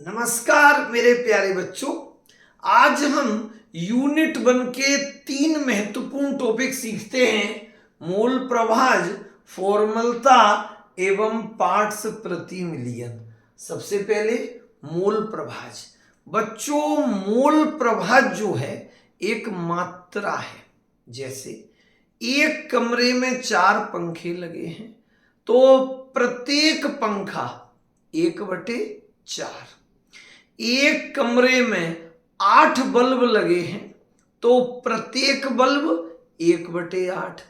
नमस्कार मेरे प्यारे बच्चों। आज हम यूनिट 1 के 3 महत्वपूर्ण टॉपिक सीखते हैं। मूल प्रभाज, फॉर्मलता एवं पार्ट्स प्रति मिलियन। सबसे पहले मूल प्रभाज। बच्चों, मूल प्रभाज जो है एक मात्रा है। जैसे एक कमरे में 4 पंखे लगे हैं तो प्रत्येक पंखा 1/4। एक कमरे में 8 बल्ब लगे हैं तो प्रत्येक बल्ब 1/8।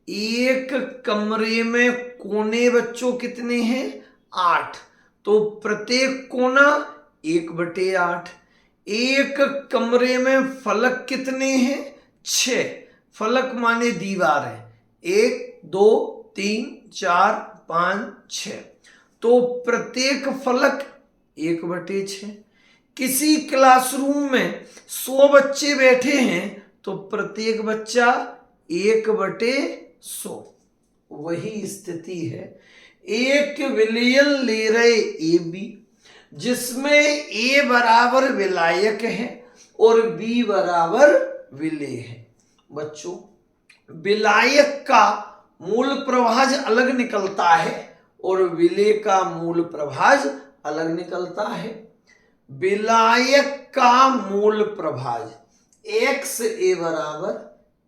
एक कमरे में कोने बच्चों कितने हैं? 8, तो प्रत्येक कोना 1/8। एक कमरे में फलक कितने हैं? 6। फलक माने दीवार है, 1 2 3 4 5 6, तो प्रत्येक फलक 1/6। किसी क्लासरूम में 100 बच्चे बैठे हैं तो प्रत्येक बच्चा 1/100। वही स्थिति है एक विलयन ले रहे ए बी, जिसमें ए बराबर विलायक है और बी बराबर विलेय है। बच्चों, विलायक का मूल प्रभाज अलग निकलता है और विलेय का मूल प्रभाज अलग निकलता है। विलायक का मूल प्रभाज एक्स ए बराबर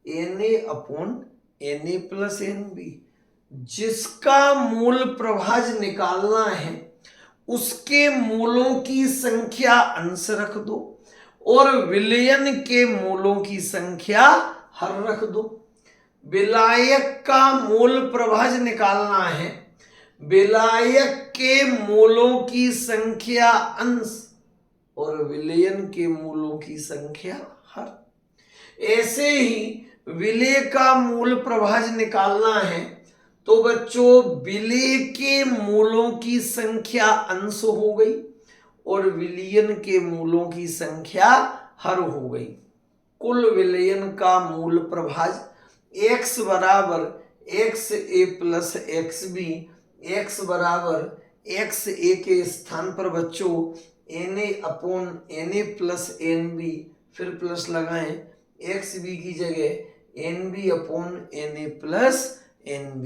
Na/Na प्लस Nb। जिसका मूल प्रभाज निकालना है उसके मूलों की संख्या अंश रख दो और विलयन के मूलों की संख्या हर रख दो। विलायक का मूल प्रभाज निकालना है, विलायक के मूलों की संख्या अंश और विलयन के मूलों की संख्या हर। ऐसे ही विलेय का मूल प्रभाज निकालना है तो बच्चों विलेय के मूलों की संख्या अंश हो गई और विलयन के मूलों की संख्या हर हो गई। कुल विलयन का मूल प्रभाज x बराबर XA प्लस XB, x बराबर XA के स्थान पर बच्चों Na/Na प्लस Nb, फिर प्लस लगाएं, XB की जगह NB/Na प्लस Nb।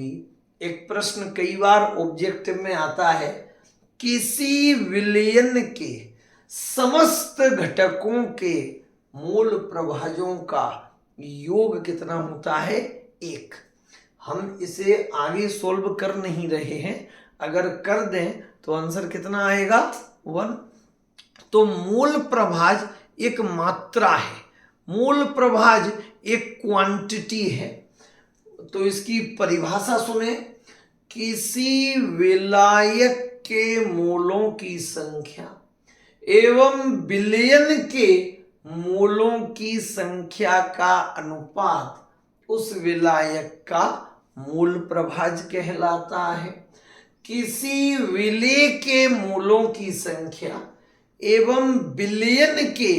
एक प्रश्न कई बार ऑब्जेक्टिव में आता है, किसी विलयन के समस्त घटकों के मूल प्रभाजों का योग कितना होता है? 1। हम इसे आगे सॉल्व कर नहीं रहे हैं, अगर कर दें तो आंसर कितना आएगा? 1। तो मूल प्रभाज एक मात्रा है, मूल प्रभाज एक क्वांटिटी है। तो इसकी परिभाषा सुने, किसी विलायक के मूलों की संख्या एवं विलयन के मूलों की संख्या का अनुपात उस विलायक का मूल प्रभाज कहलाता है। किसी विलेय के मूलों की संख्या एवं विलयन के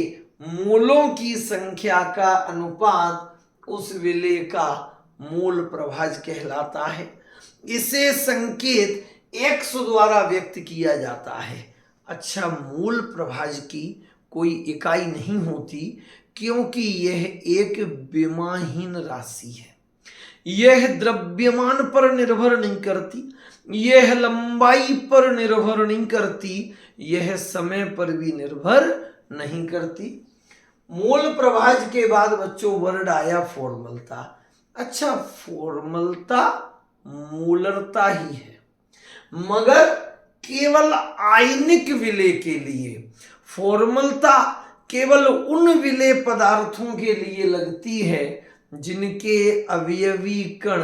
मूलों की संख्या का अनुपात उस विलेय का मूल प्रभाज कहलाता है। इसे संकेत x द्वारा व्यक्त किया जाता है। अच्छा, मूल प्रभाज की कोई इकाई नहीं होती क्योंकि यह एक विमाहीन राशि है। यह द्रव्यमान पर निर्भर नहीं करती, यह लंबाई पर निर्भर नहीं करती, यह समय पर भी निर्भर नहीं करती। मूल प्रभाज के बाद बच्चों वर्ड आया फॉर्मलता। अच्छा, फॉर्मलता मूलरता ही है, मगर केवल आयनिक विलेय के लिए। फॉर्मलता केवल उन विलेय पदार्थों के लिए लगती है जिनके अवयवी कण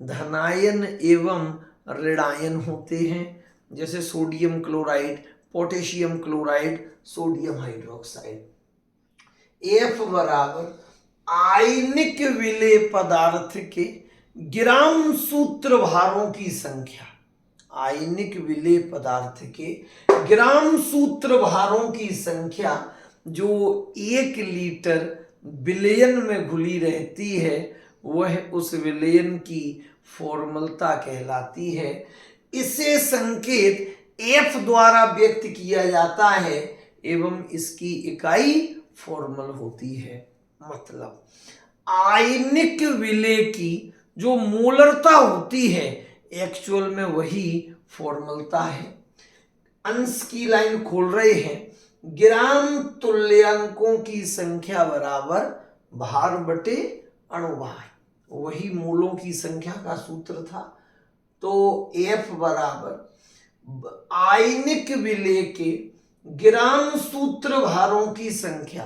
धनायन एवं ऋणायन होते हैं, जैसे sodium chloride, potassium chloride, sodium hydroxide. F बराबर आयनिक विलेय पदार्थ के ग्राम सूत्र भारों की संख्या। आयनिक विलेय पदार्थ के ग्राम सूत्र भारों की संख्या जो 1 लीटर विलयन में घुली रहती है वह उस विलयन की फॉर्मलता कहलाती है। इसे संकेत एफ द्वारा व्यक्त किया जाता है एवं इसकी इकाई फॉर्मल होती है। मतलब आयनिक विलेय की जो मोलरता होती है एक्चुअल में वही फॉर्मलता है। अंश की लाइन खोल रहे हैं, ग्राम तुल्यांकों की संख्या बराबर भार बटे अणुभार, वही मोलों की संख्या का सूत्र था। तो एफ बराबर आयनिक विलेय के ग्राम सूत्र भारों की संख्या,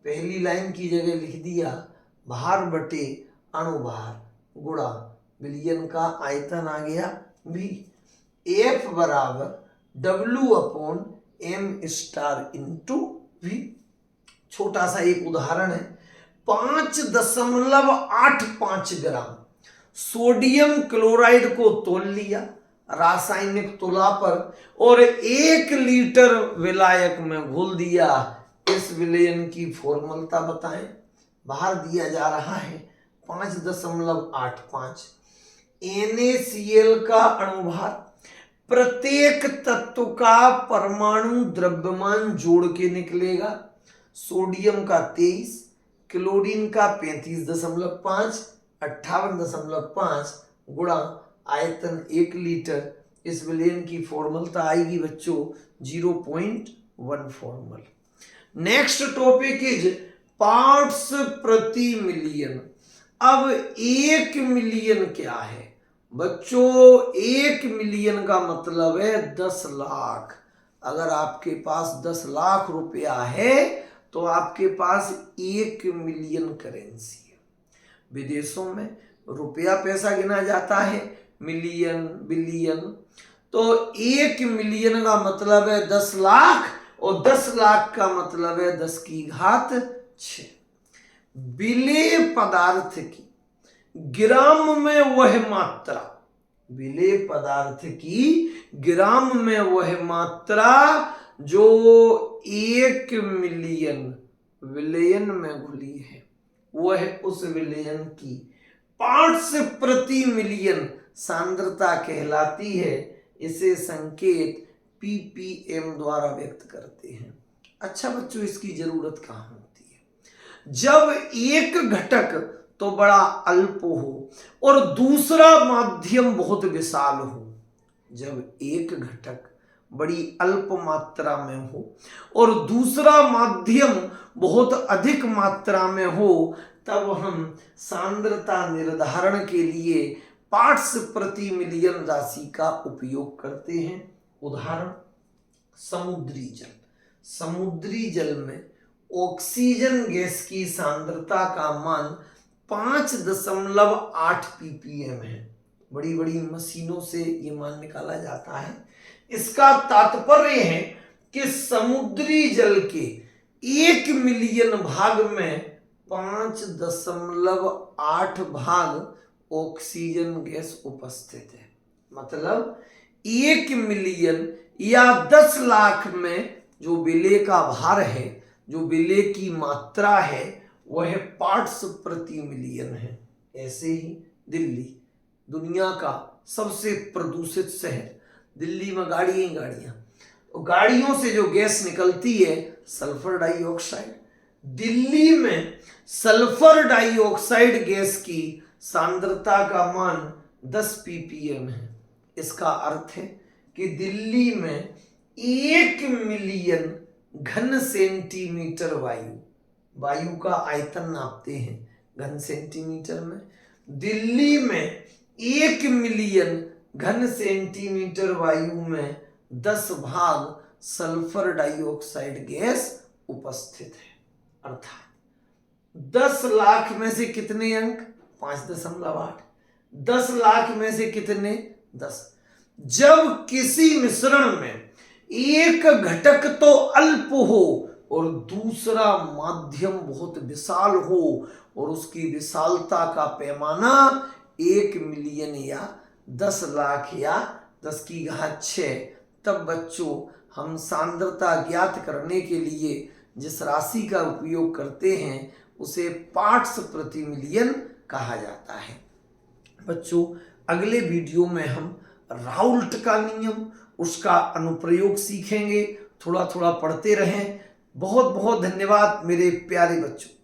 पहली लाइन की जगह लिख दिया भार बटे अणुभार गुणा विलयन का आयतन आ गया भी। एफ बराबर W upon M star into V। छोटा सा एक उदाहरण है, 5.85 ग्राम सोडियम क्लोराइड को तोल लिया रासायनिक तुला पर और 1 लीटर विलायक में घोल दिया। इस विलयन की फॉर्मलता बताएं। बाहर दिया जा रहा है 5.85। NaCl का अणुभार, प्रत्येक तत्व का परमाणु द्रव्यमान जोड़ के निकलेगा। सोडियम का 23, क्लोरीन का 35.5, 58.5 गुणा आयतन 1 लीटर। इस विलयन की फॉर्मलता आएगी बच्चों 0.1 formal. Next topic is parts प्रति मिलियन। अब 1 मिलियन क्या है बच्चों? 1 मिलियन का मतलब है 10 लाख। अगर आपके पास 10 लाख रुपया है तो आपके पास 1 मिलियन करेंसी है। विदेशों में रुपया पैसा गिना जाता है, मिलियन बिलियन। तो 1 मिलियन का मतलब है 10 लाख और 10 लाख का मतलब है 10 की घात 6। विलेय पदार्थ की ग्राम में वह मात्रा, विलेय पदार्थ की ग्राम में वह मात्रा जो 1 मिलियन विलयन में घुली है, वह उस विलयन की पार्ट्स प्रति मिलियन सांद्रता कहलाती है। इसे संकेत ppm द्वारा व्यक्त करते हैं। अच्छा बच्चों, इसकी जरूरत कहाँ होती है? जब एक घटक तो बड़ा अल्प हो और दूसरा माध्यम बहुत विशाल हो। जब एक घटक बड़ी अल्प मात्रा में हो और दूसरा माध्यम बहुत अधिक मात्रा में हो, तब हम सांद्रता निर्धारण के लिए पार्ट्स प्रति मिलियन राशि का उपयोग करते हैं। उदाहरण, समुद्री जल। समुद्री जल में ऑक्सीजन गैस की सांद्रता का मान 5.8 ppm है। बड़ी बड़ी मशीनों से ये मान निकाला जाता है। इसका तात्पर्य है कि समुद्री जल के 1 मिलियन भाग में 5.8 भाग ऑक्सीजन गैस उपस्थित है। मतलब 1 मिलियन या 10 लाख में जो विलेय का भार है, जो विलेय की मात्रा है, वह पार्ट्स प्रति मिलियन है। ऐसे ही दिल्ली दुनिया का सबसे प्रदूषित शहर, दिल्ली में गाड़ियां, तो गाड़ियों से जो गैस निकलती है सल्फर डाइऑक्साइड। दिल्ली में सल्फर डाइऑक्साइड गैस की सांद्रता का मान 10 ppm है। इसका अर्थ है कि दिल्ली में 1 मिलियन घन सेंटीमीटर वायु का आयतन नापते हैं घन सेंटीमीटर में। दिल्ली में 1 मिलियन घन सेंटीमीटर वायु में 10 भाग सल्फर डाइऑक्साइड गैस उपस्थित है। अर्थात 10 लाख में से कितने अंक? 5.8। 10 लाख में से कितने? 10। जब किसी मिश्रण में एक घटक तो अल्प हो और दूसरा माध्यम बहुत विशाल हो और उसकी विशालता का पैमाना 1 मिलियन या 10 लाख या 10 की घात 6, तब बच्चों हम सांद्रता ज्ञात करने के लिए जिस राशि का उपयोग करते हैं उसे पार्ट्स प्रति मिलियन कहा जाता है। बच्चों अगले वीडियो में हम राउल्ट का नियम उसका अनुप्रयोग सीखेंगे, थोड़ा थोड़ा पढ़ते रहें। बहुत बहुत धन्यवाद मेरे प्यारे बच्चों।